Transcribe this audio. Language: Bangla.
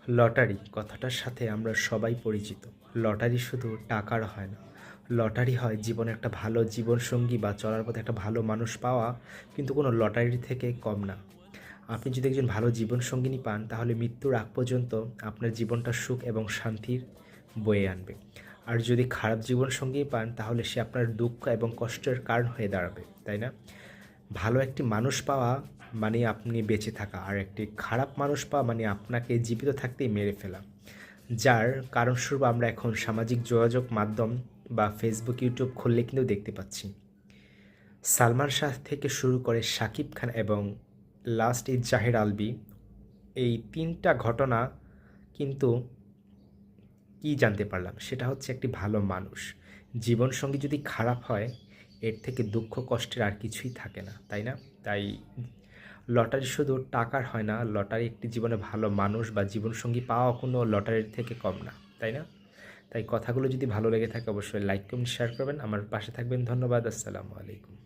লটারি কথাটার সাথে আমরা সবাই পরিচিত। লটারি শুধু টাকার হয় না, লটারি হয় জীবনে একটা ভালো জীবনসঙ্গী বা চলার পথে একটা ভালো মানুষ পাওয়া, কিন্তু কোনো লটারির থেকে কম না। আপনি যদি একজন ভালো জীবনসঙ্গিনী পান, তাহলে মৃত্যুর আগ পর্যন্ত আপনার জীবনটা সুখ এবং শান্তির বয়ে আনবে। আর যদি খারাপ জীবনসঙ্গী পান, তাহলে সে আপনার দুঃখ এবং কষ্টের কারণ হয়ে দাঁড়াবে, তাই না? ভালো একটি মানুষ পাওয়া মানে আপনি বেঁচে থাকা, আর একটি খারাপ মানুষ পাওয়া মানে আপনাকে জীবিত থাকতেই মেরে ফেলা। যার কারণস্বরূপ আমরা এখন সামাজিক যোগাযোগ মাধ্যম বা ফেসবুক, ইউটিউব খুললে কিন্তু দেখতে পাচ্ছি। সালমান শাহ থেকে শুরু করে শাকিব খান এবং লাস্ট এই জাহের আলভি, এই ৩টা ঘটনা কিন্তু কি জানতে পারলাম সেটা হচ্ছে একটি ভালো মানুষ জীবনসঙ্গী যদি খারাপ হয়, এর থেকে দুঃখ কষ্টের আর কিছুই থাকে না, তাই না? তাই লটারি শুধু টাকার হয় না, লটারি একটি জীবনে ভালো মানুষ বা জীবনসঙ্গী পাওয়া কোনো লটারির থেকে কম না, তাই না? তাই কথাগুলো যদি ভালো লেগে থাকে অবশ্যই লাইক কমেন্ট শেয়ার করবেন, আমার পাশে থাকবেন। ধন্যবাদ। আসসালামু আলাইকুম।